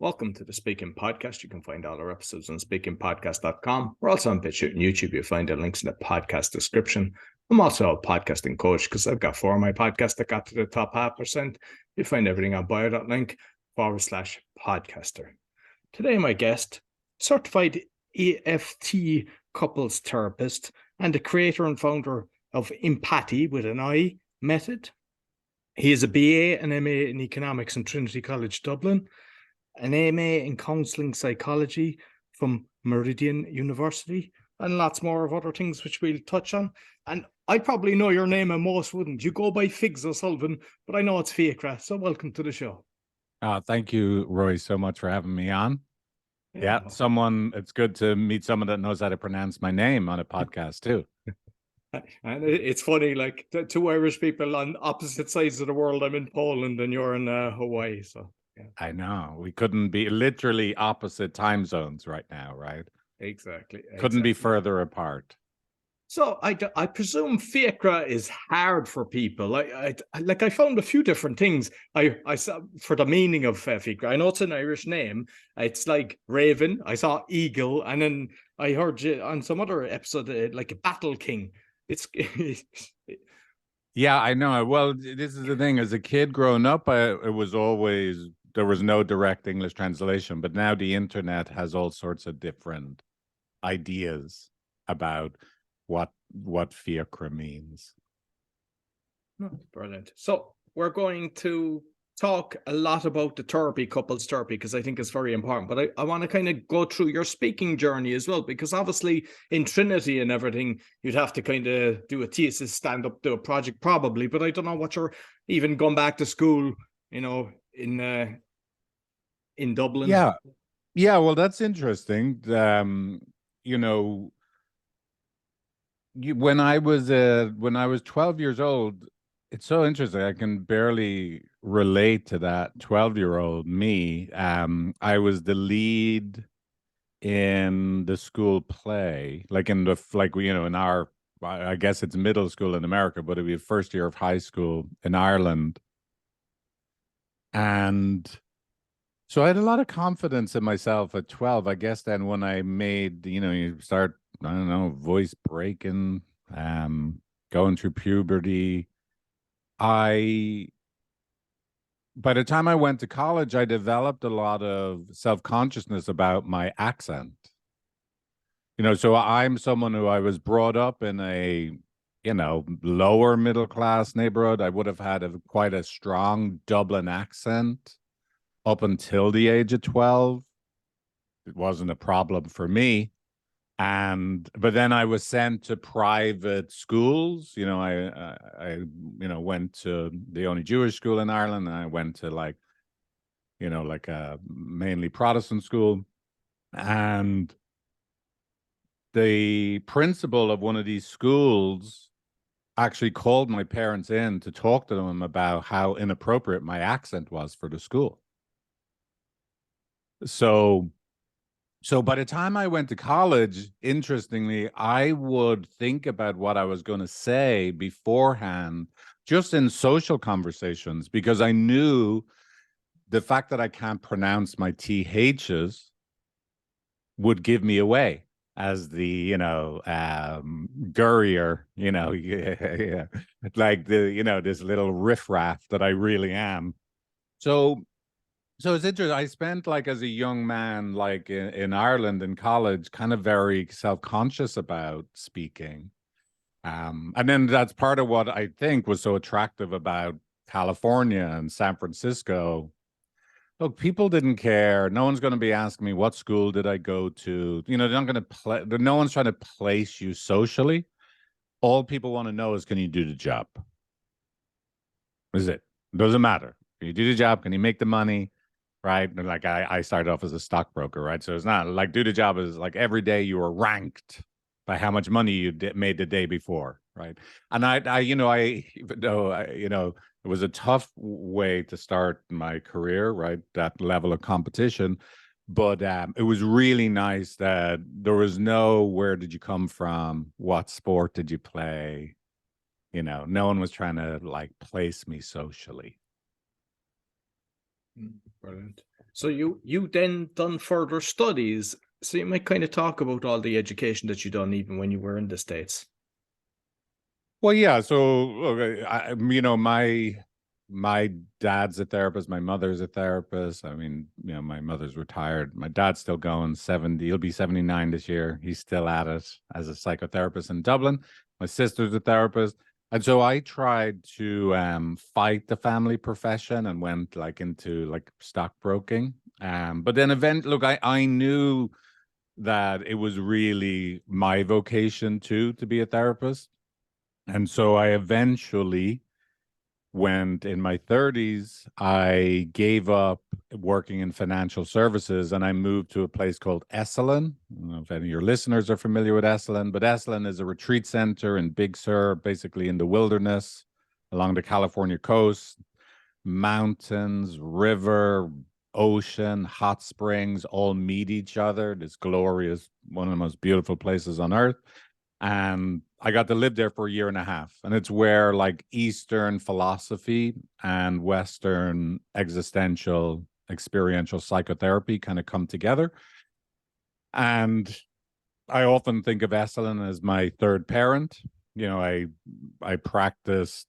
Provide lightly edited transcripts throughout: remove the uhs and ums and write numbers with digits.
Welcome to the Speaking Podcast. You can find all our episodes on speakingpodcast.com. We're also on BitChute and YouTube. You'll find the links in the podcast description. I'm also a podcasting coach because I've got 4 of my podcasts that got to the top 0.5%. You'll find everything on bio.link/podcaster. Today, my guest, certified EFT couples therapist and the creator and founder of Empathi with an I Method. He is a BA and MA in economics from Trinity College Dublin, an MA in counselling psychology from Meridian University, and lots more of other things which we'll touch on. And I probably know your name and most wouldn't. You go by Figs O Sullivan, but I know it's Fiachra, so welcome to the show. Thank you, Roy, so much for having me on. Yeah, it's good to meet someone that knows how to pronounce my name on a podcast too. And it's funny, like 2 Irish people on opposite sides of the world. I'm in Poland and you're in Hawaii, so yeah. I know. We couldn't be literally opposite time zones right now, right? Exactly. Couldn't be further apart. So I presume Fiachra is hard for people. I found a few different things. I saw for the meaning of Fiachra. I know it's an Irish name. It's like raven. I saw eagle, and then I heard you on some other episode like a battle king. It's yeah, I know. Well, this is the thing. As a kid growing up, it was always there was no direct English translation, but now the internet has all sorts of different ideas about what Fiachra means. Brilliant. So we're going to talk a lot about the therapy, couples therapy, because I think it's very important. But I want to kind of go through your speaking journey as well, because obviously in Trinity and everything, you'd have to kind of do a thesis, stand up, do a project probably. But I don't know what you're even going back to school, in Dublin. Yeah. Well, that's interesting. When I was 12 years old, it's so interesting. I can barely relate to that 12-year-old me. I was the lead in the school play, in our, I guess it's middle school in America, but it'd be the first year of high school in Ireland. And so I had a lot of confidence in myself at 12. I guess then when I made, you start, I don't know, voice breaking, going through puberty. By the time I went to college, I developed a lot of self-consciousness about my accent. So I'm someone who I was brought up in a, lower middle class neighborhood. I would have had quite a strong Dublin accent up until the age of 12. It wasn't a problem for me. But then I was sent to private schools. I went to the only Jewish school in Ireland, and I went to a mainly Protestant school. And the principal of one of these schools actually called my parents in to talk to them about how inappropriate my accent was for the school. So by the time I went to college, interestingly, I would think about what I was going to say beforehand, just in social conversations, because I knew the fact that I can't pronounce my THs would give me away as the, gurrier, like this little riffraff that I really am. So it's interesting. I spent as a young man, in Ireland in college, kind of very self-conscious about speaking. And then that's part of what I think was so attractive about California and San Francisco. Look, people didn't care. No one's going to be asking me what school did I go to. They're not going to no one's trying to place you socially. All people want to know is, can you do the job? Is it? Doesn't matter. Can you do the job? Can you make the money? Right. And I started off as a stockbroker, right? So it's not like do the job is like every day you were ranked by how much money you made the day before. Right. And even though it was a tough way to start my career, right? That level of competition. But it was really nice that there was no, where did you come from? What sport did you play? No one was trying to place me socially. Brilliant. So you then done further studies. So you might kind of talk about all the education that you done even when you were in the States. Well, yeah. So, look, my dad's a therapist. My mother's a therapist. I mean, my mother's retired. My dad's still going, 70. He'll be 79 this year. He's still at it as a psychotherapist in Dublin. My sister's a therapist. And so I tried to fight the family profession and went into stockbroking. But then look, I knew that it was really my vocation too to be a therapist. And so I eventually went in my 30s. I gave up working in financial services and I moved to a place called Esalen. I don't know if any of your listeners are familiar with Esalen, but Esalen is a retreat center in Big Sur, basically in the wilderness along the California coast, mountains, river, ocean, hot springs all meet each other. This glorious, one of the most beautiful places on earth. And I got to live there for a year and a half. And it's where Eastern philosophy and Western existential experiential psychotherapy kind of come together. And I often think of Esalen as my third parent. I practiced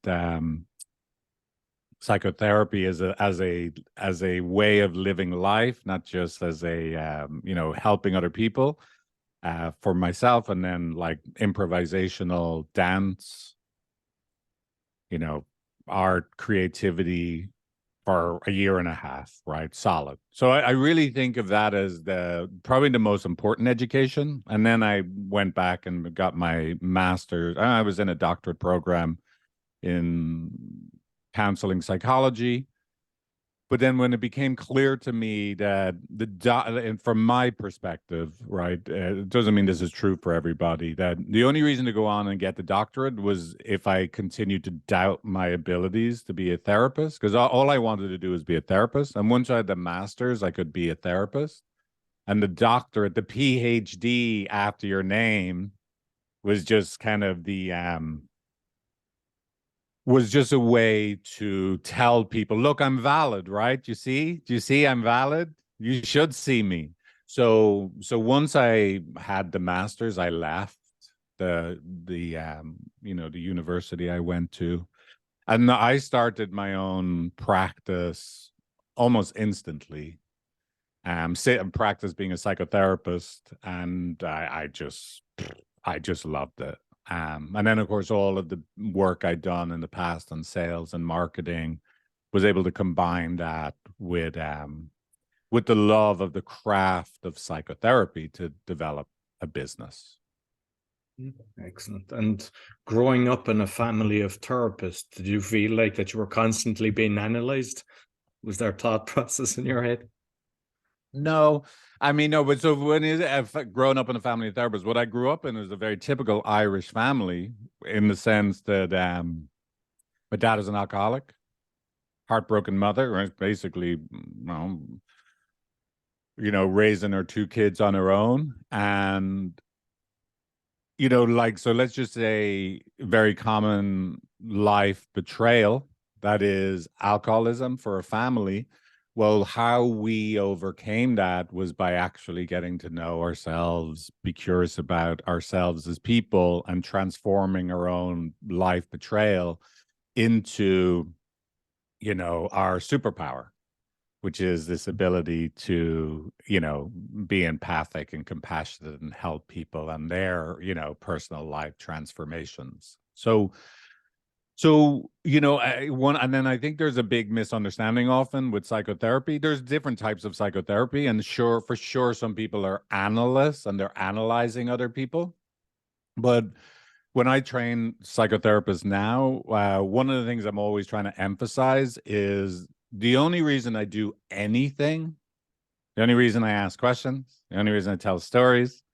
psychotherapy as a way of living life, not just as a helping other people. For myself, and then improvisational dance, art, creativity for a year and a half, right? Solid. So I really think of that as probably the most important education. And then I went back and got my master's. I was in a doctorate program in counseling psychology. But then when it became clear to me that and from my perspective, right, it doesn't mean this is true for everybody, that the only reason to go on and get the doctorate was if I continued to doubt my abilities to be a therapist, because all I wanted to do was be a therapist. And once I had the master's, I could be a therapist. And the doctorate, the PhD after your name was just kind of was just a way to tell people, look, I'm valid, right? Do you see I'm valid? You should see me. So once I had the master's, I left the university I went to, and I started my own practice almost instantly. Sit and practice being a psychotherapist, and I just loved it. And then, of course, all of the work I'd done in the past on sales and marketing was able to combine that with the love of the craft of psychotherapy to develop a business. Excellent. And growing up in a family of therapists, did you feel like that you were constantly being analyzed? Was there a thought process in your head? No, I mean, no, but so when I've grown up in a family of therapists, what I grew up in is a very typical Irish family in the sense that my dad is an alcoholic, heartbroken mother, right? Basically, raising her two kids on her own. And, so let's just say very common life betrayal, that is alcoholism for a family. Well, how we overcame that was by actually getting to know ourselves, be curious about ourselves as people, and transforming our own life betrayal into, our superpower, which is this ability to, be empathic and compassionate and help people and their, personal life transformations. So, and then I think there's a big misunderstanding often with psychotherapy. There's different types of psychotherapy, and for sure, some people are analysts and they're analyzing other people. But when I train psychotherapists now, one of the things I'm always trying to emphasize is the only reason I do anything, the only reason I ask questions, the only reason I tell stories,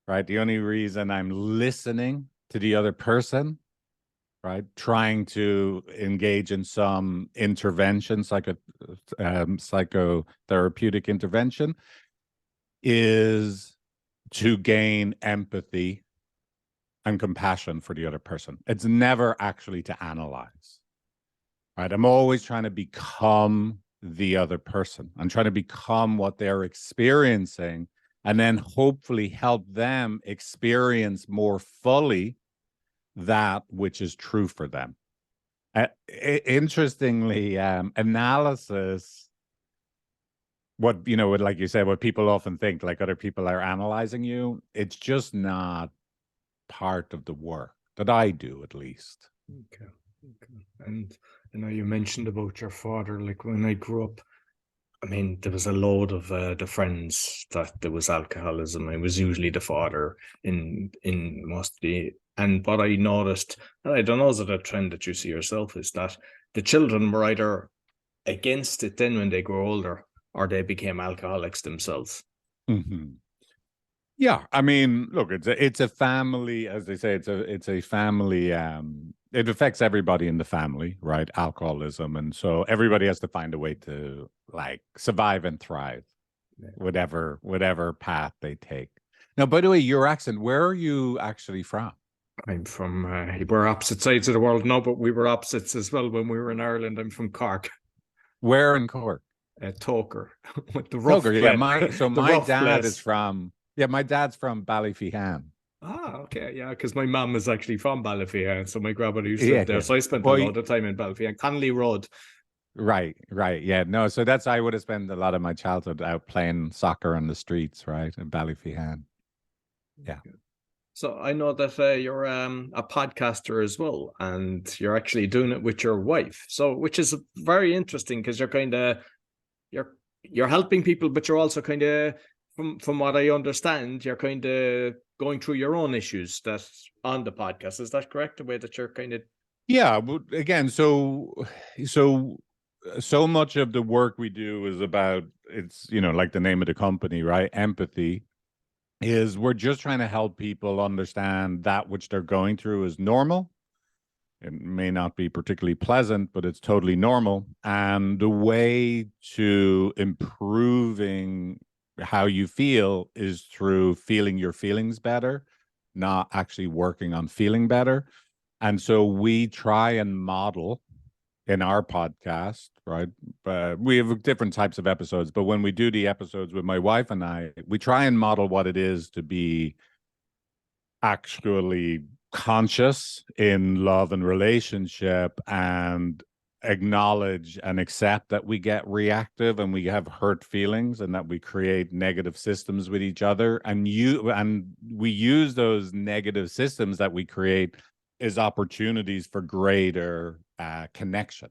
right? The only reason I'm listening to the other person, right? Trying to engage in some intervention, psychotherapeutic intervention, is to gain empathy and compassion for the other person. It's never actually to analyze, right? I'm always trying to become the other person. I'm trying to become what they're experiencing, and then hopefully help them experience more fully that which is true for them. Interestingly, analysis, what, like you said, what people often think, like other people are analyzing you, it's just not part of the work that I do, at least. Okay. And you mentioned about your father. Like when I grew up, I mean, there was a load of the friends that there was alcoholism. I was usually the father in most of the. And what I noticed, and I don't know, is it a trend that you see yourself, is that the children were either against it then when they grew older, or they became alcoholics themselves. Mm-hmm. Yeah, I mean, look, it's a family, as they say, it's a family. It affects everybody in the family, right? Alcoholism, and so everybody has to find a way to like survive and thrive, whatever path they take. Now, by the way, your accent, where are you actually from? I'm from, we're opposite sides of the world now, but we were opposites as well when we were in Ireland. I'm from Cork. Where in Cork? Toker, with the rough Toker, yeah. the My rough dad place. is from, yeah, my dad's from Ballyfihan. Ah, okay, yeah, because my mum is actually from Ballyfihan, so my grandmother used to Yeah, live there. yeah. So I spent a Well, lot of time in Ballyfihan, Connolly Road. right, yeah. No, so I would have spent a lot of my childhood out playing soccer on the streets, right, in Ballyfihan. Yeah. So I know that you're a podcaster as well, and you're actually doing it with your wife. So, which is very interesting because you're kind of you're helping people, but you're also kind of, from what I understand, you're kind of going through your own issues that's on the podcast. Is that correct? The way that you're kind of. Yeah, but again, so so much of the work we do is about, it's, like the name of the company, right? Empathy. Is we're just trying to help people understand that which they're going through is normal. It may not be particularly pleasant, but it's totally normal. And the way to improving how you feel is through feeling your feelings better, not actually working on feeling better. And so we try and model in our podcast, right? We have different types of episodes, but when we do the episodes with my wife and I, we try and model what it is to be actually conscious in love and relationship, and acknowledge and accept that we get reactive and we have hurt feelings, and that we create negative systems with each other, and we use those negative systems that we create as opportunities for greater connection.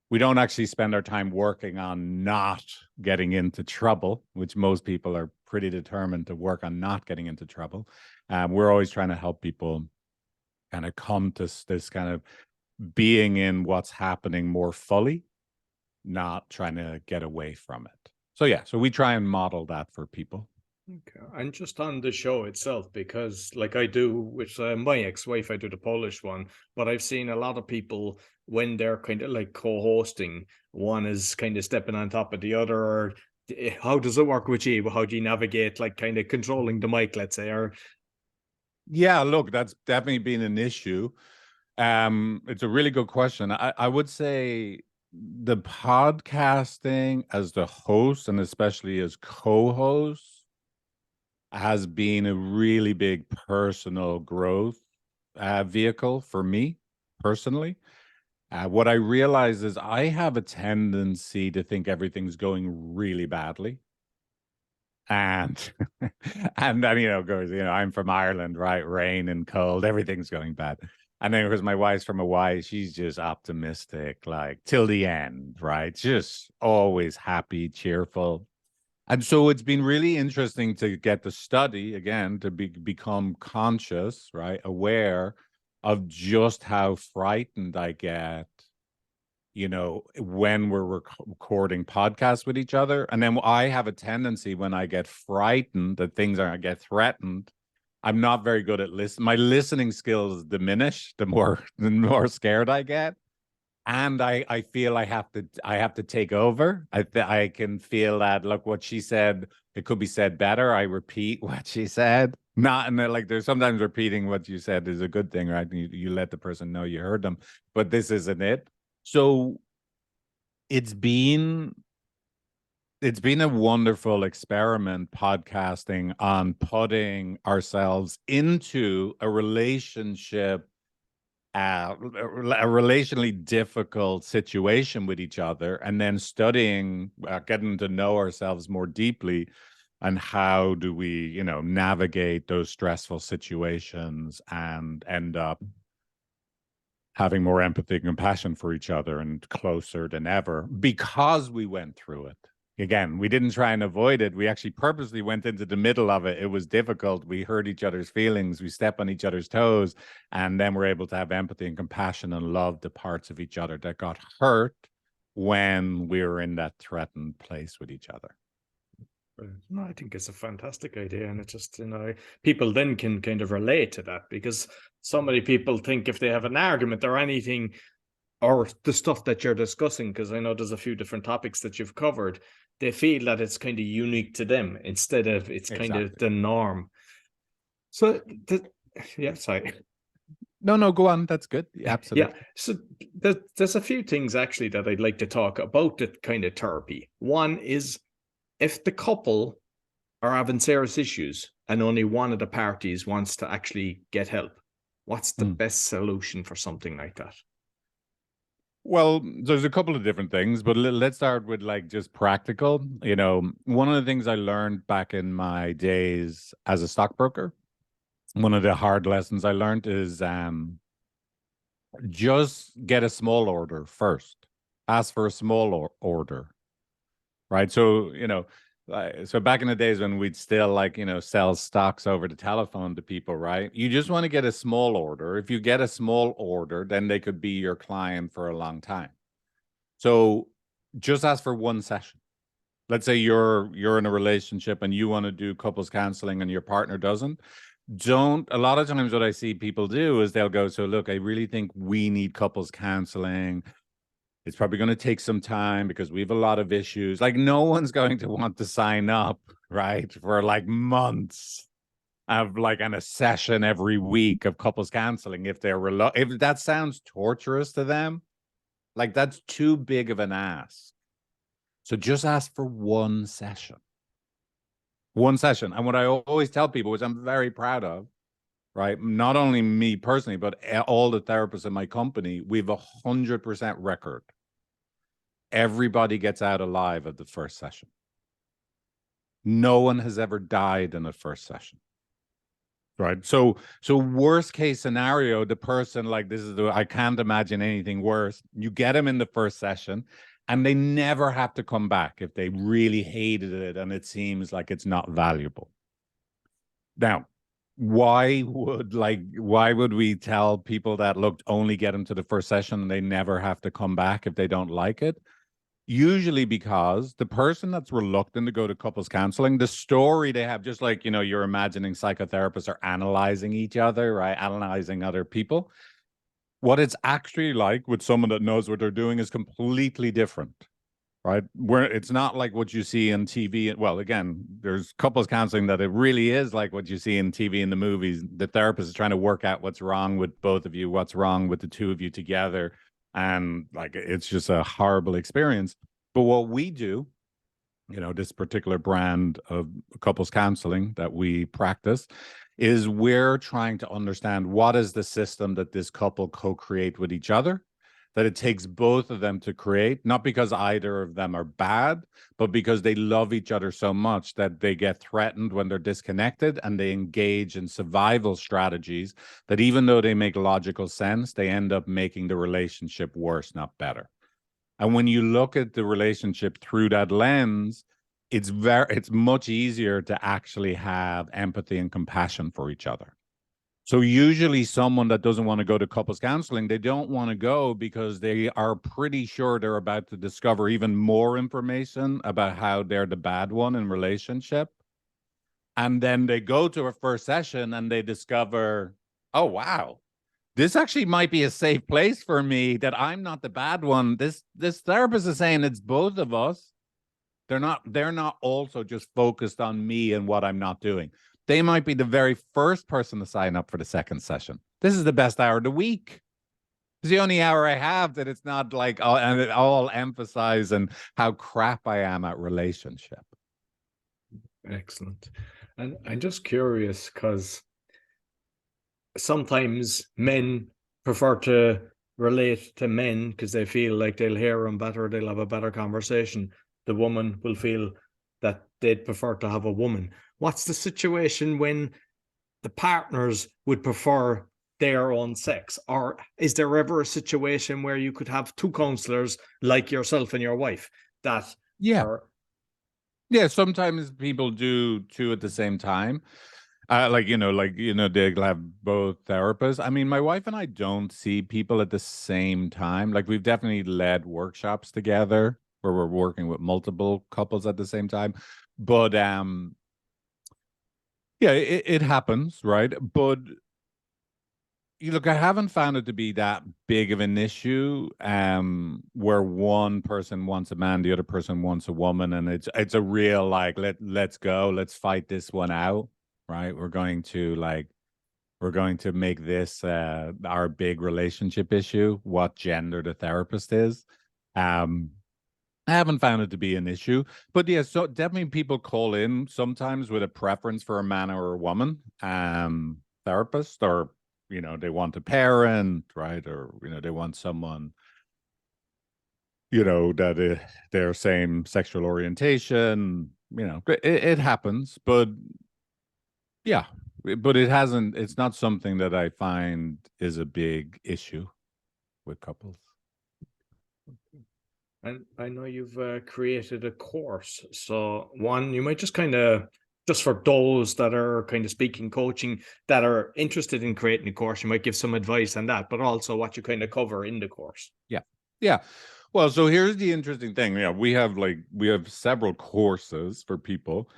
We don't actually spend our time working on not getting into trouble, which most people are pretty determined to work on not getting into trouble. We're always trying to help people kind of come to this kind of being in what's happening more fully, not trying to get away from it. So yeah, so we try and model that for people. Okay. And just on the show itself, because like I do with my ex-wife, I do the Polish one, but I've seen a lot of people when they're kind of like co-hosting, one is kind of stepping on top of the other, or how does it work with you? How do you navigate like kind of controlling the mic, let's say, or Yeah, look, that's definitely been an issue. It's a really good question. I would say the podcasting as the host, and especially as co-host, has been a really big personal growth vehicle for me personally. What I realize is I have a tendency to think everything's going really badly. And and then, goes, I'm from Ireland, right? Rain and cold, everything's going bad. And then because my wife's from Hawaii, she's just optimistic, like till the end, right? Just always happy, cheerful. And so it's been really interesting to get to study again, to become conscious, right? Aware of just how frightened I get, when we're recording podcasts with each other. And then I have a tendency, when I get frightened that I get threatened, I'm not very good at listening. My listening skills diminish the more scared I get. And I feel I have to take over. I can feel that, look, what she said, it could be said better. I repeat what she said. Not, and like, there's sometimes repeating what you said is a good thing, right? You let the person know you heard them, but this isn't it. So it's been a wonderful experiment podcasting on putting ourselves into a relationship, a relationally difficult situation with each other, and then studying, getting to know ourselves more deeply, and how do we, navigate those stressful situations and end up having more empathy and compassion for each other and closer than ever because we went through it. Again, we didn't try and avoid it. We actually purposely went into the middle of it. It was difficult. We hurt each other's feelings. We stepped on each other's toes. And then we're able to have empathy and compassion and love the parts of each other that got hurt when we were in that threatened place with each other. No, I think it's a fantastic idea. And it just, people then can kind of relate to that, because so many people think if they have an argument or anything, or the stuff that you're discussing, because I know there's a few different topics that you've covered, they feel that it's kind of unique to them instead of it's kind of the norm. So, yeah, sorry. No, go on. That's good. Absolutely. Yeah. So there's a few things actually that I'd like to talk about that kind of therapy. One is, if the couple are having serious issues and only one of the parties wants to actually get help, what's the best solution for something like that? Well, there's a couple of different things, but let's start with just practical. One of the things I learned back in my days as a stockbroker, one of the hard lessons I learned is just get a small order first. Ask for a small order, right? So, so back in the days when we'd still sell stocks over the telephone to people, right? You just want to get a small order. If you get a small order, then they could be your client for a long time. So just ask for one session. Let's say you're in a relationship and you want to do couples counseling and your partner doesn't. A lot of times what I see people do is they'll go, so look, I really think we need couples counseling. It's probably going to take some time because we have a lot of issues. No one's going to want to sign up, right, for months of a session every week of couples counseling if if that sounds torturous to them. That's too big of an ask. So just ask for one session. One session. And what I always tell people, which I'm very proud of, right? Not only me personally, but all the therapists in my company, we have 100% record. Everybody gets out alive at the first session. No one has ever died in the first session. Right. So worst case scenario, the person I can't imagine anything worse. You get them in the first session and they never have to come back if they really hated it and it seems like it's not valuable. Now, why would we tell people that, look, only get them to the first session and they never have to come back if they don't like it? Usually because the person that's reluctant to go to couples counseling, the story they have, just you're imagining psychotherapists are analyzing each other, right? Analyzing other people. What it's actually like with someone that knows what they're doing is completely different, right? Where it's not like what you see in TV. Well, again, there's couples counseling that it really is like what you see in TV and the movies. The therapist is trying to work out what's wrong with both of you, what's wrong with the two of you together. And it's just a horrible experience. But what we do, this particular brand of couples counseling that we practice, is we're trying to understand what is the system that this couple co-create with each other, that it takes both of them to create, not because either of them are bad, but because they love each other so much that they get threatened when they're disconnected and they engage in survival strategies that even though they make logical sense, they end up making the relationship worse, not better. And when you look at the relationship through that lens, it's much easier to actually have empathy and compassion for each other. So usually someone that doesn't want to go to couples counseling, they don't want to go because they are pretty sure they're about to discover even more information about how they're the bad one in relationship. And then they go to a first session and they discover, oh, wow, this actually might be a safe place for me, that I'm not the bad one. This therapist is saying it's both of us. They're not also just focused on me and what I'm not doing. They might be the very first person to sign up for the second session. This is the best hour of the week. It's the only hour I have that it's not like, oh, and it all emphasize and how crap I am at relationship. Excellent. And I'm just curious because sometimes men prefer to relate to men because they feel like they'll hear them better, they'll have a better conversation. The woman will feel that they'd prefer to have a woman. What's the situation when the partners would prefer their own sex? Or is there ever a situation where you could have two counselors like yourself and your wife that Yeah. are Yeah, sometimes people do two at the same time. They'll have both therapists. I mean, my wife and I don't see people at the same time. Like, we've definitely led workshops together where we're working with multiple couples at the same time. But yeah, it happens, right? But you look, I haven't found it to be that big of an issue where one person wants a man, the other person wants a woman, and it's a real like let's go, let's fight this one out, right? We're going to make this our big relationship issue, what gender the therapist is. I haven't found it to be an issue, but yeah, so definitely people call in sometimes with a preference for a man or a woman therapist, or they want a parent, right? Or they want someone that their same sexual orientation. It happens, but yeah, but it's not something that I find is a big issue with couples. and I know you've created a course. So one, you might just kind of, just for those that are kind of speaking coaching that are interested in creating a course, you might give some advice on that, but also what you kind of cover in the course. Yeah. Yeah. Well, so here's the interesting thing. Yeah, we have several courses for people.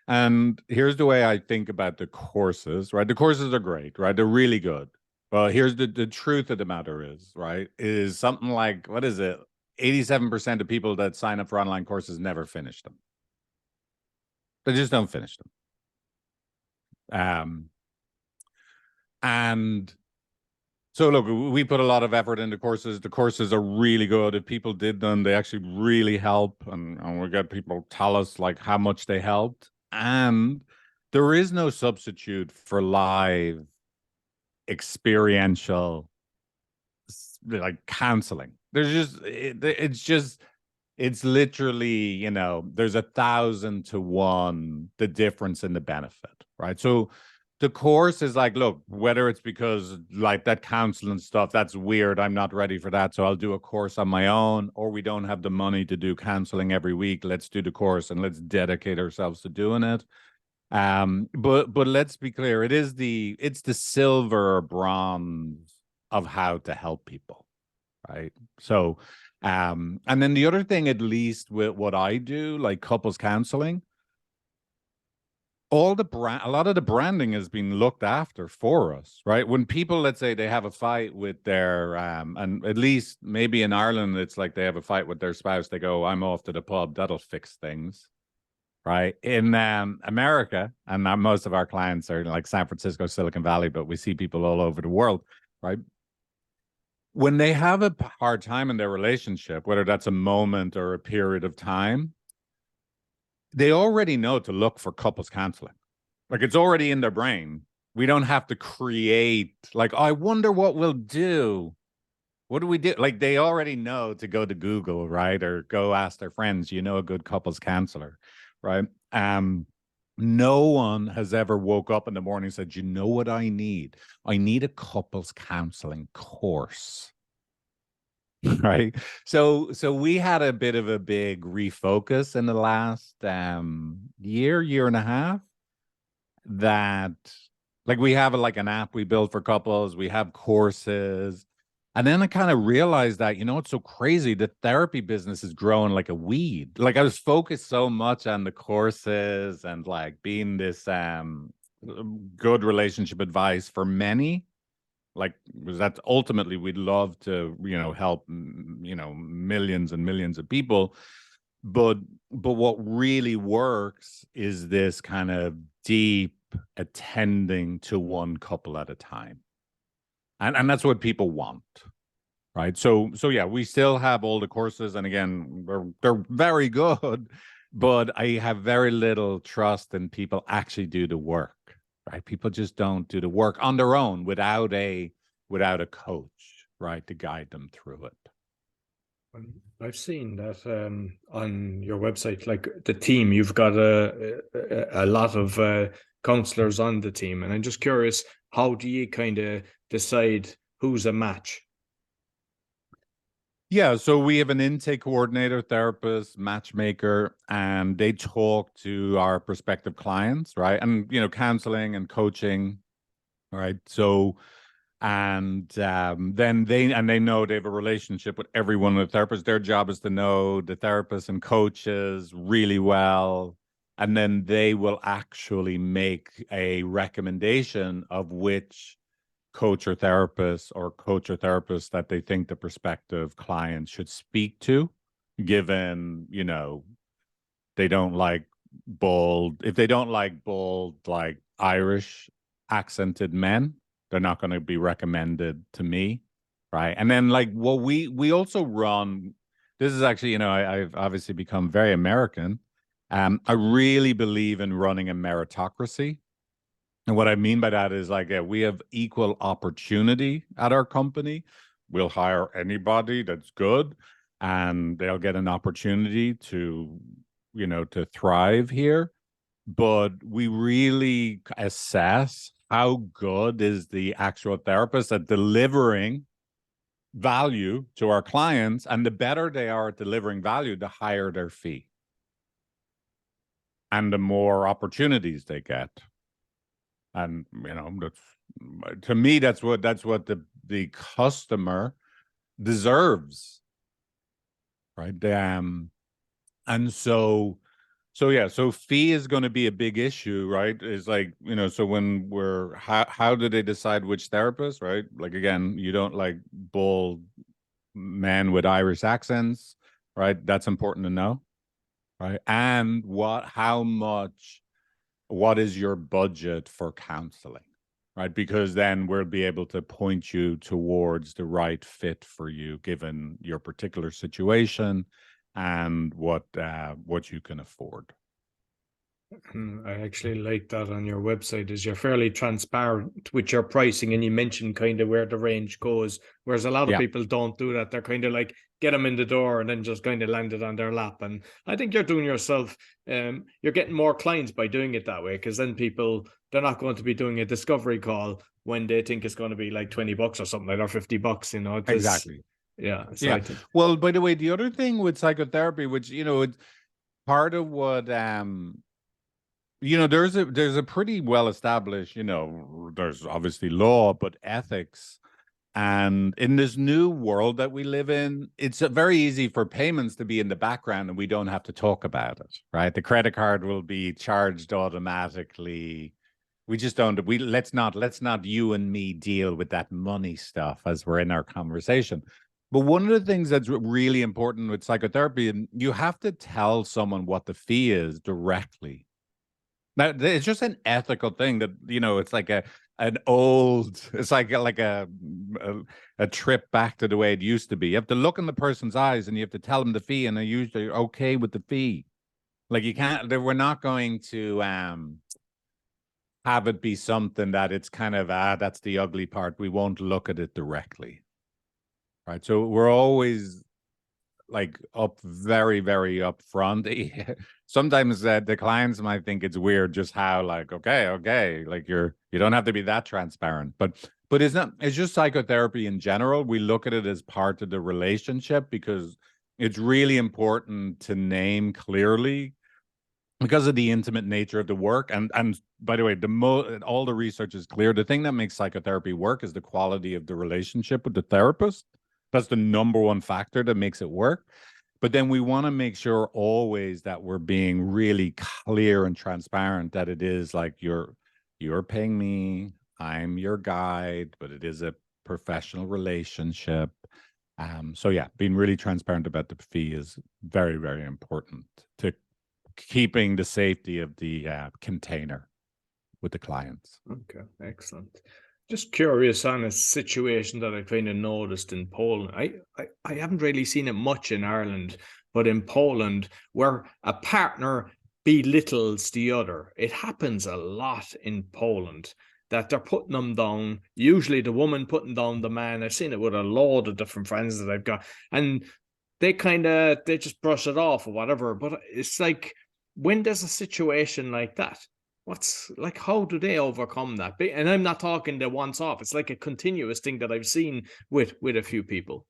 And here's the way I think about the courses, right? The courses are great, right? They're really good. But here's the truth of the matter is, right? Is something like, what is it? 87% of people that sign up for online courses never finish them. They just don't finish them. And so look, we put a lot of effort into courses. The courses are really good. If people did them, they actually really help. And we get people tell us like how much they helped. And there is no substitute for live experiential like counseling. It's literally, there's 1,000 to 1 the difference in the benefit, right? So the course is like, look, whether it's because like that counseling stuff, that's weird, I'm not ready for that, so I'll do a course on my own, or we don't have the money to do counseling every week, let's do the course and let's dedicate ourselves to doing it. But let's be clear, it's the silver or bronze of how to help people, right? So and then the other thing, at least with what I do, like couples counseling, a lot of the branding has been looked after for us, right? When people, let's say they have a fight with their and at least maybe in Ireland it's like they have a fight with their spouse, they go, I'm off to the pub, that'll fix things, right? In America, and most of our clients are like San Francisco, Silicon Valley, but we see people all over the world, right? When they have a hard time in their relationship, whether that's a moment or a period of time, they already know to look for couples counseling. Like, it's already in their brain. We don't have to create, like, oh, I wonder what we'll do. What do we do? Like, they already know to go to Google, right? Or go ask their friends, a good couples counselor, right? No one has ever woke up in the morning and said, you know what I need? I need a couples counseling course. Right. So we had a bit of a big refocus in the last year and a half, that like we have like an app we built for couples, we have courses. And then I kind of realized that, it's so crazy. The therapy business is growing like a weed. Like, I was focused so much on the courses and like being this good relationship advice for many, like, because that's ultimately we'd love to help millions and millions of people, but what really works is this kind of deep attending to one couple at a time, and that's what people want. right? So yeah, we still have all the courses, and again, they're very good, but I have very little trust in people actually do the work, right? People just don't do the work on their own without a coach, right, to guide them through it. I've seen that on your website, like the team, you've got a lot of counselors on the team, and I'm just curious, how do you kind of decide who's a match? Yeah, so we have an intake coordinator, therapist, matchmaker, and they talk to our prospective clients, right? And counseling and coaching, right? So and then they know they have a relationship with every one of the therapists. Their job is to know the therapists and coaches really well, and then they will actually make a recommendation of which coach or therapist that they think the prospective client should speak to, given they don't like bold. If they don't like bold, like Irish accented men, they're not going to be recommended to me, right? And then we also run. This is actually, I've obviously become very American. I really believe in running a meritocracy. And what I mean by that is we have equal opportunity at our company. We'll hire anybody that's good, and they'll get an opportunity to thrive here. But we really assess how good is the actual therapist at delivering value to our clients. And the better they are at delivering value, the higher their fee and the more opportunities they get. And that's, to me, that's what the customer deserves, right? And so yeah, so fee is going to be a big issue, right? Is so when how do they decide which therapist, right? Like, again, you don't like bold men with Irish accents, right? That's important to know, right? And what is your budget for counseling, right? Because then we'll be able to point you towards the right fit for you, given your particular situation and what you can afford. I actually like that on your website, is you're fairly transparent with your pricing, and you mention kind of where the range goes, whereas a lot of people don't do that. They're kind of like, get them in the door and then just kind of land it on their lap. And I think you're doing yourself, you're getting more clients by doing it that way, because then they're not going to be doing a discovery call when they think it's going to be like $20 or something, like, or $50, Exactly. Yeah. So Yeah. Well, by the way, the other thing with psychotherapy, which, it's part of what, there's a pretty well established, there's obviously law, but ethics. And in this new world that we live in, it's very easy for payments to be in the background and we don't have to talk about it, right? The credit card will be charged automatically. We just don't, let's not you and me deal with that money stuff as we're in our conversation. But one of the things that's really important with psychotherapy, and you have to tell someone what the fee is directly. Now, it's just an ethical thing that, it's like it's like a trip back to the way it used to be. You have to look in the person's eyes and you have to tell them the fee, and they're usually okay with the fee. Like, you can't, we're not going to have it be something that it's kind of, that's the ugly part. We won't look at it directly. Right. So we're always very, very upfront. Sometimes the clients might think it's weird just how okay, like you don't have to be that transparent, but it's not. It's just psychotherapy in general. We look at it as part of the relationship because it's really important to name clearly, because of the intimate nature of the work. And by the way, all the research is clear. The thing that makes psychotherapy work is the quality of the relationship with the therapist. That's the number one factor that makes it work. But then we want to make sure always that we're being really clear and transparent, that it is like you're paying me, I'm your guide, but it is a professional relationship. So yeah, being really transparent about the fee is very, very important to keeping the safety of the container with the clients. Okay, excellent. Just curious on a situation that I kind of noticed in Poland. I haven't really seen it much in Ireland, but in Poland, where a partner belittles the other, it happens a lot in Poland that they're putting them down. Usually, the woman putting down the man. I've seen it with a load of different friends that I've got, and they just brush it off or whatever. But it's like, when there's a situation like that, what's like, how do they overcome that? And I'm not talking the once off. It's like a continuous thing that I've seen with a few people.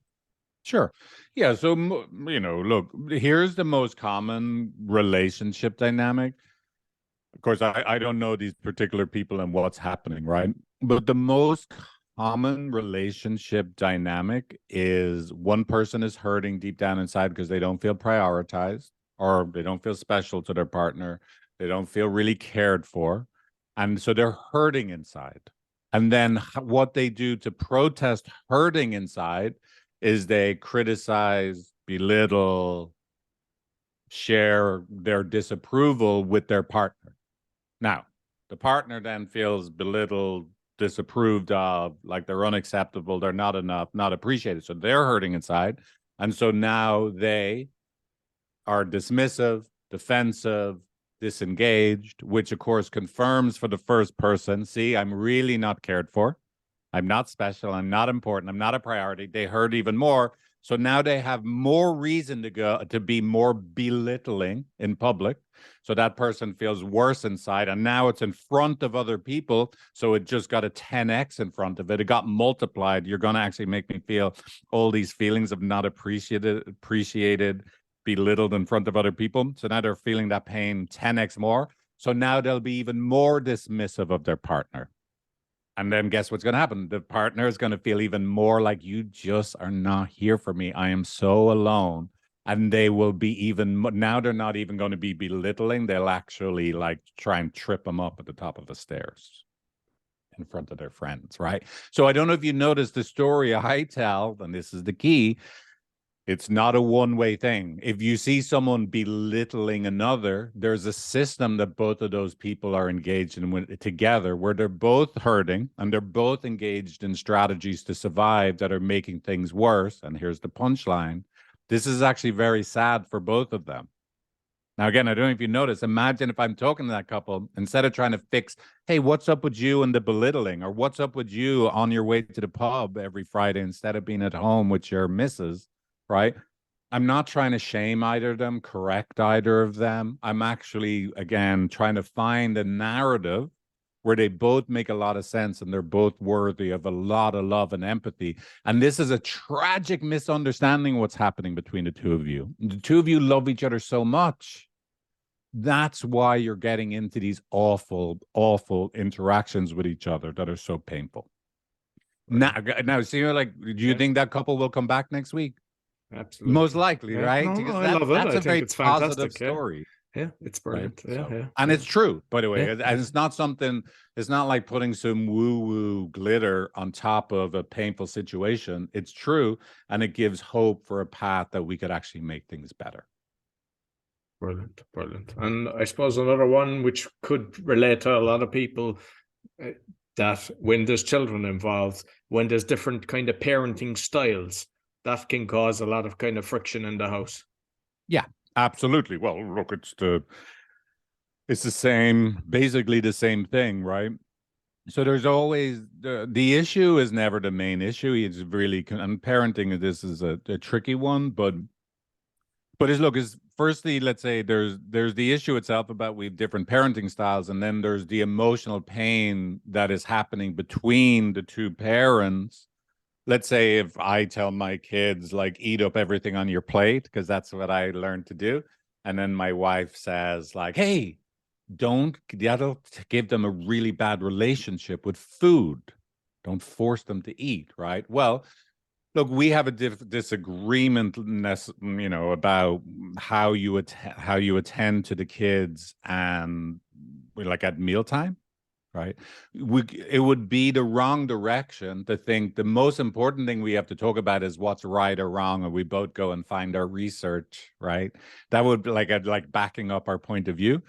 Sure. Yeah. So, look, here's the most common relationship dynamic. Of course, I don't know these particular people and what's happening, right? But the most common relationship dynamic is one person is hurting deep down inside because they don't feel prioritized, or they don't feel special to their partner. They don't feel really cared for. And so they're hurting inside. And then what they do to protest hurting inside is they criticize, belittle, share their disapproval with their partner. Now, the partner then feels belittled, disapproved of, like they're unacceptable, they're not enough, not appreciated. So they're hurting inside. And so now they are dismissive, defensive, disengaged, which of course confirms for the first person, see, I'm really not cared for. I'm not special. I'm not important. I'm not a priority. They hurt even more. So now they have more reason to be more belittling in public. So that person feels worse inside. And now it's in front of other people. So it just got a 10x in front of it. It got multiplied. You're going to actually make me feel all these feelings of not appreciated, belittled in front of other people. So now they're feeling that pain 10x more. So now they'll be even more dismissive of their partner. And then guess what's going to happen? The partner is going to feel even more like, you just are not here for me. I am so alone. And they will be even, now they're not even going to be belittling. They'll actually like try and trip them up at the top of the stairs in front of their friends, right? So I don't know if you noticed the story I tell, and this is the key. It's not a one-way thing. If you see someone belittling another, there's a system that both of those people are engaged in together, where they're both hurting and they're both engaged in strategies to survive that are making things worse. And here's the punchline. This is actually very sad for both of them. Now, again, I don't know if you notice, imagine if I'm talking to that couple, instead of trying to fix, hey, what's up with you and the belittling, or what's up with you on your way to the pub every Friday instead of being at home with your missus, right? I'm not trying to shame either of them, correct either of them. I'm actually, again, trying to find a narrative where they both make a lot of sense and they're both worthy of a lot of love and empathy. And this is a tragic misunderstanding of what's happening between the two of you. The two of you love each other so much. That's why you're getting into these awful, awful interactions with each other that are so painful. Now, so you're like, do you think that couple will come back next week? Absolutely. Most likely, Yeah. right? No, Because I love it. that's I a think very it's positive fantastic. Yeah. story. Yeah, it's Right? brilliant. Yeah, So, yeah. and Yeah. it's true, by the way. Yeah, And it's not something, it's not like putting some woo-woo glitter on top of a painful situation. It's true. And it gives hope for a path that we could actually make things better. Brilliant, brilliant. And I suppose another one which could relate to a lot of people, that when there's children involved, when there's different kind of parenting styles, that can cause a lot of kind of friction in the house. Yeah, absolutely. Well, look, it's the same, basically the same thing, right? So there's always the issue is never the main issue. It's really, and parenting, this is a tricky one, but is firstly, let's say there's the issue itself about we have different parenting styles, and then there's the emotional pain that is happening between the two parents. Let's say if I tell my kids, like, eat up everything on your plate, because that's what I learned to do, and then my wife says, like, hey, that'll give them a really bad relationship with food. Don't force them to eat, right? Well, look, we have a disagreement, about how you attend to the kids, and like at mealtime, right? It would be the wrong direction to think the most important thing we have to talk about is what's right or wrong, and we both go and find our research, right? That would be like backing up our point of view.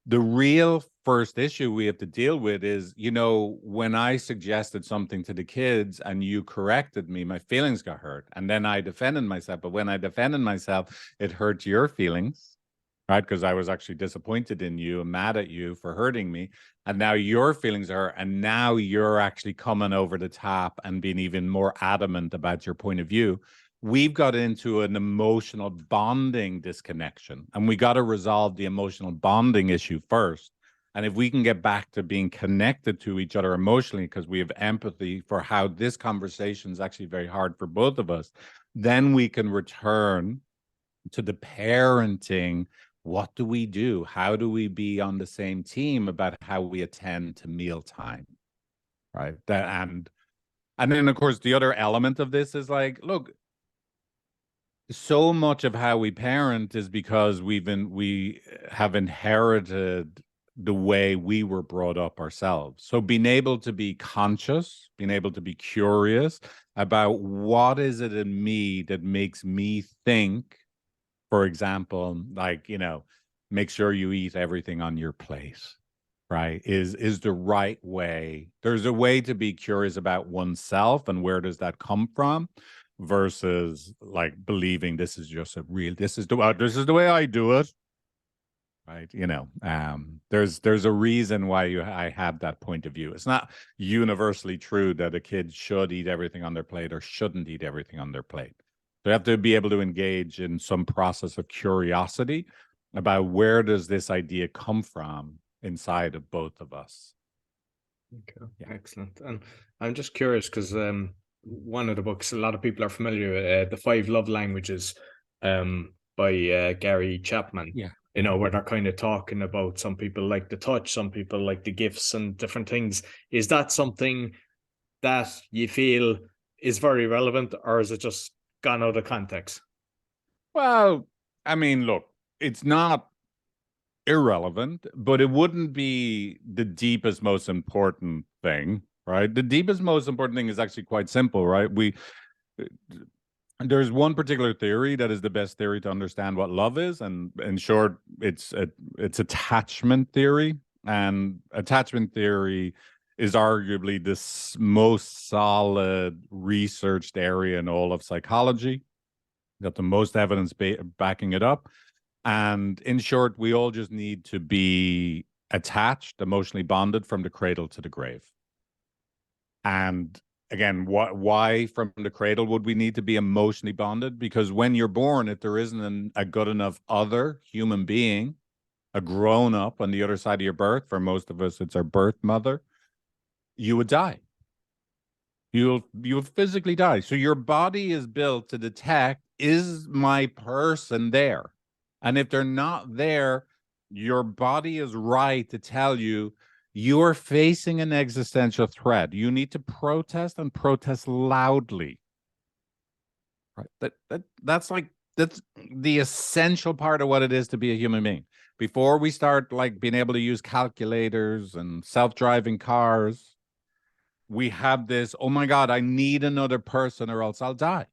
The real first issue we have to deal with is, when I suggested something to the kids and you corrected me, my feelings got hurt. And then I defended myself. But when I defended myself, it hurt your feelings, right? Because I was actually disappointed in you and mad at you for hurting me. And now your feelings are, and now you're actually coming over the top and being even more adamant about your point of view. We've got into an emotional bonding disconnection, and we got to resolve the emotional bonding issue first. And if we can get back to being connected to each other emotionally, because we have empathy for how this conversation is actually very hard for both of us, then we can return to the parenting. What do we do? How do we be on the same team about how we attend to mealtime? Right. And then of course the other element of this is like, look, so much of how we parent is because we have inherited the way we were brought up ourselves. So being able to be conscious, being able to be curious about what is it in me that makes me think, for example, like, make sure you eat everything on your plate, right? Is the right way. There's a way to be curious about oneself and where does that come from, versus like believing this is just this is the way I do it, right? There's a reason why I have that point of view. It's not universally true that a kid should eat everything on their plate or shouldn't eat everything on their plate. They have to be able to engage in some process of curiosity about where does this idea come from inside of both of us. Okay, yeah. Excellent. And I'm just curious because one of the books, a lot of people are familiar with The Five Love Languages by Gary Chapman. Yeah. Where they're kind of talking about some people like the touch, some people like the gifts and different things. Is that something that you feel is very relevant, or is it just gone out of context? Well, I mean, look, it's not irrelevant, but it wouldn't be the deepest, most important thing, right? The deepest, most important thing is actually quite simple, right? There's one particular theory that is the best theory to understand what love is, and in short, it's attachment theory. And attachment theory is arguably the most solid researched area in all of psychology. Got the most evidence backing it up. And in short, we all just need to be attached, emotionally bonded from the cradle to the grave. And again, why from the cradle would we need to be emotionally bonded? Because when you're born, if there isn't a good enough other human being, a grown up on the other side of your birth, for most of us, it's our birth mother, you would die. You'll physically die. So your body is built to detect, is my person there? And if they're not there, your body is right to tell you you are facing an existential threat. You need to protest, and protest loudly. Right? That's the essential part of what it is to be a human being. Before we start like being able to use calculators and self-driving cars, we have this, oh my God, I need another person or else I'll die.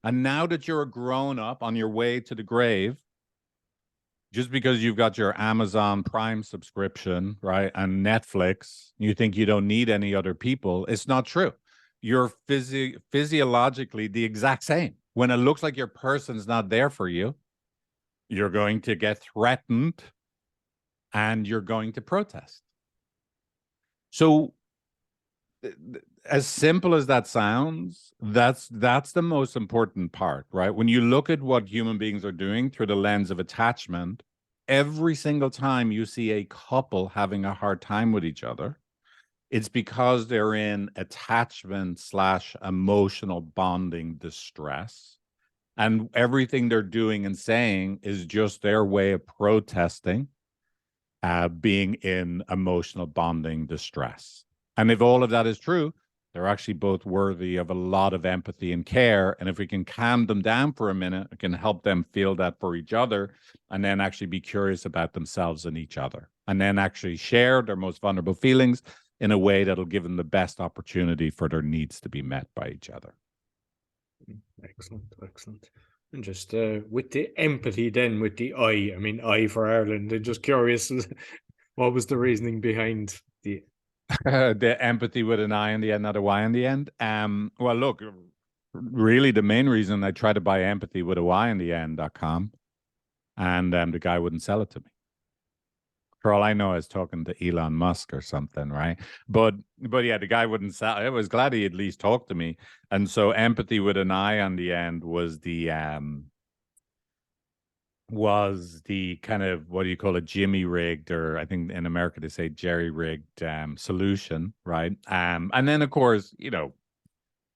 And now that you're a grown up on your way to the grave, just because you've got your Amazon Prime subscription, right, and Netflix, you think you don't need any other people, it's not true. You're physiologically the exact same. When it looks like your person's not there for you, you're going to get threatened and you're going to protest. So as simple as that sounds, that's the most important part, right? When you look at what human beings are doing through the lens of attachment, every single time you see a couple having a hard time with each other, it's because they're in attachment / emotional bonding distress. And everything they're doing and saying is just their way of protesting being in emotional bonding distress. And if all of that is true, they're actually both worthy of a lot of empathy and care. And if we can calm them down for a minute, it can help them feel that for each other, and then actually be curious about themselves and each other, and then actually share their most vulnerable feelings in a way that'll give them the best opportunity for their needs to be met by each other. Excellent, excellent. And just with the empathy, then with the I mean, I for Ireland, I'm just curious, what was the reasoning behind the. The empathy with an I in the end, not a Y in the end. Well, look, really the main reason I tried to buy empathy with a Y in the end.com, and the guy wouldn't sell it to me. For all I know, I was talking to Elon Musk or something, right? But yeah, the guy wouldn't sell. I was glad he at least talked to me. And so empathy with an I on the end was the kind of, what do you call it, Jimmy rigged, or I think in America they say jerry rigged solution, right? And then of course, I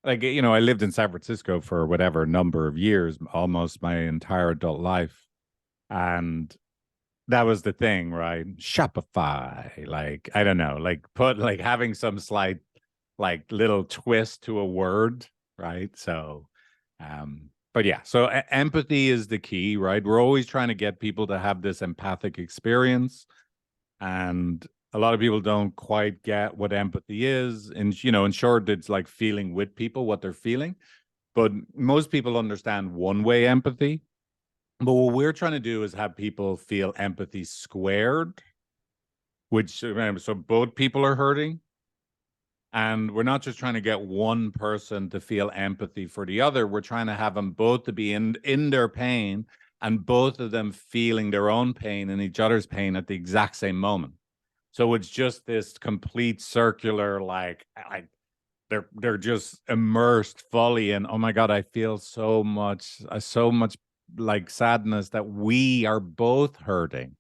lived in San Francisco for whatever number of years, almost my entire adult life. And that was the thing, right? Shopify, like, I don't know, like having some slight, like, little twist to a word, right? So, but yeah, so empathy is the key, right? We're always trying to get people to have this empathic experience. And a lot of people don't quite get what empathy is. And, in short, it's like feeling with people what they're feeling. But most people understand one way empathy. But what we're trying to do is have people feel empathy squared, which, so both people are hurting. And we're not just trying to get one person to feel empathy for the other. We're trying to have them both to be in their pain, and both of them feeling their own pain and each other's pain at the exact same moment. So it's just this complete circular, like they're just immersed fully in, oh my God, I feel so much like sadness that we are both hurting.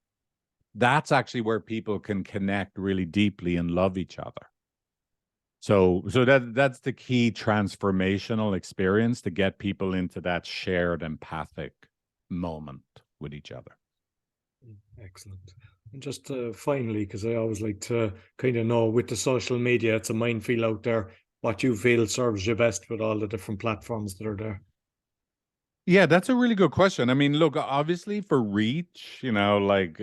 That's actually where people can connect really deeply and love each other. So that's the key transformational experience, to get people into that shared empathic moment with each other. Excellent. And just finally, because I always like to kind of know, with the social media, it's a minefield out there, what you feel serves you best with all the different platforms that are there. Yeah, that's a really good question. I mean, look, obviously for reach, like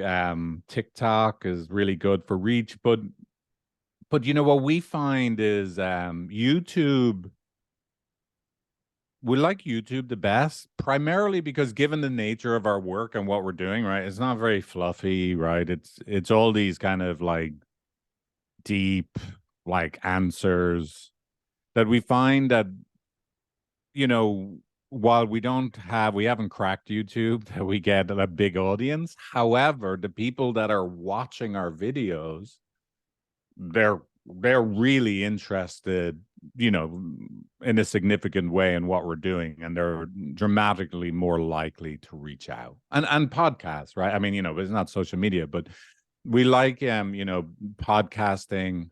TikTok is really good for reach, but what we find is YouTube, we like YouTube the best, primarily because, given the nature of our work and what we're doing, right? It's not very fluffy, right? It's all these kind of like deep, like, answers that we find that, while we haven't cracked YouTube, that we get a big audience. However, the people that are watching our videos, they're really interested, in a significant way in what we're doing, and they're dramatically more likely to reach out. And podcasts, right? I mean, it's not social media, but we like podcasting,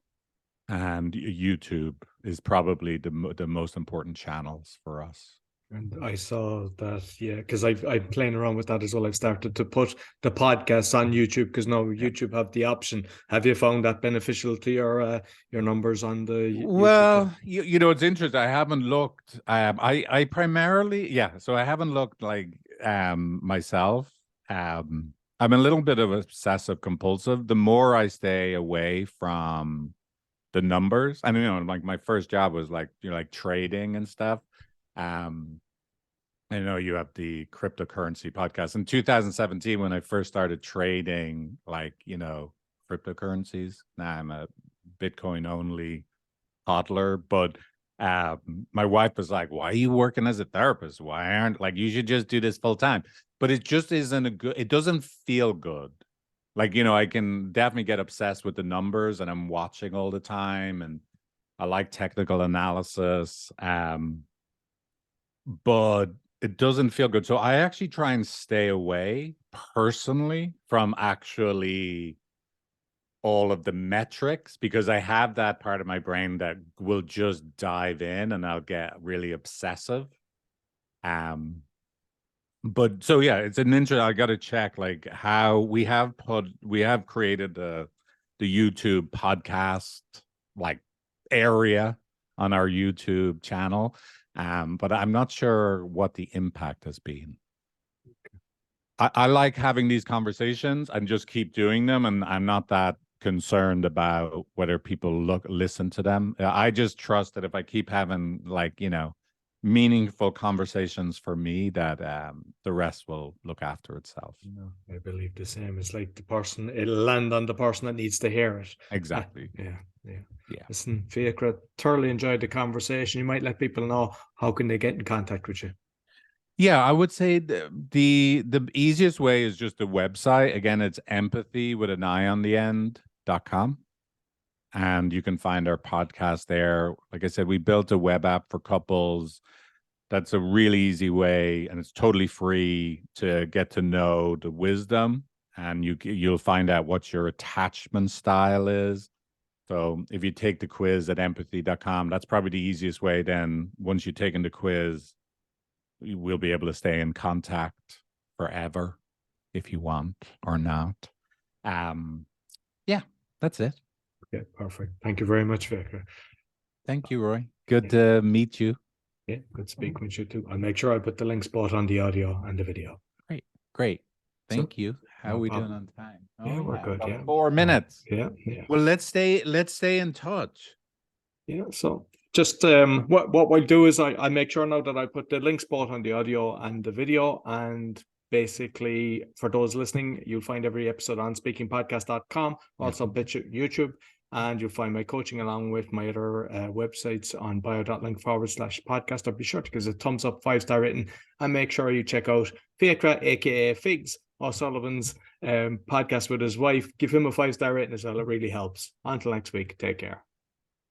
and YouTube is probably the most important channels for us. And I saw that, yeah, because I'm playing around with that as well. I've started to put the podcasts on YouTube, because now YouTube have the option. Have you found that beneficial to your numbers on the YouTube channel? Well, it's interesting. I haven't looked. I primarily, yeah. So I haven't looked, like, myself. I'm a little bit of obsessive compulsive. The more I stay away from the numbers, and like, my first job was like, like trading and stuff. Um, I know you have the cryptocurrency podcast in 2017 when I first started trading, like, cryptocurrencies. Now I'm a Bitcoin only hodler, but my wife was like, "Why are you working as a therapist? Why aren't, like, you should just do this full time?" But it just isn't it doesn't feel good. Like, I can definitely get obsessed with the numbers, and I'm watching all the time, and I like technical analysis. But it doesn't feel good. So I actually try and stay away personally from actually all of the metrics, because I have that part of my brain that will just dive in, and I'll get really obsessive. But so yeah, it's an interesting. I got to check, like, how we have created the YouTube podcast, like, area on our YouTube channel. But I'm not sure what the impact has been. I like having these conversations and just keep doing them, and I'm not that concerned about whether people listen to them. I just trust that if I keep having, like, meaningful conversations for me that the rest will look after itself. No, I believe the same. It's like it'll land on the person that needs to hear it. Exactly. Yeah. Yeah. Listen, Fiachra, thoroughly enjoyed the conversation. You might let people know how can they get in contact with you. Yeah, I would say the easiest way is just the website. Again, it's empathy with an I on the end.com. And you can find our podcast there. Like I said, we built a web app for couples. That's a really easy way, and it's totally free to get to know the wisdom, and you'll find out what your attachment style is. So if you take the quiz at empathy.com, that's probably the easiest way. Then once you've taken the quiz, you will be able to stay in contact forever if you want or not. Yeah, that's it. Yeah, perfect. Thank you very much, Fiachra. Thank you, Roy. Good to meet you. Yeah, good speaking with you too. I'll make sure I put the links both on the audio and the video. Great. Thank So, you. How are we doing on time? Yeah, we're good. About Yeah, 4 minutes. Yeah. Well, let's stay in touch. Yeah. So just what we'll do is I make sure now that I put the links both on the audio and the video, and basically for those listening, you'll find every episode on speakingpodcast.com, also YouTube, and you'll find my coaching along with my other websites on bio.link/podcast. Or be sure to give us a thumbs up, 5-star rating, and make sure you check out Fiachra, aka Figs O Sullivan's podcast with his wife. Give him a 5-star rating as well. It really helps. Until next week, take care.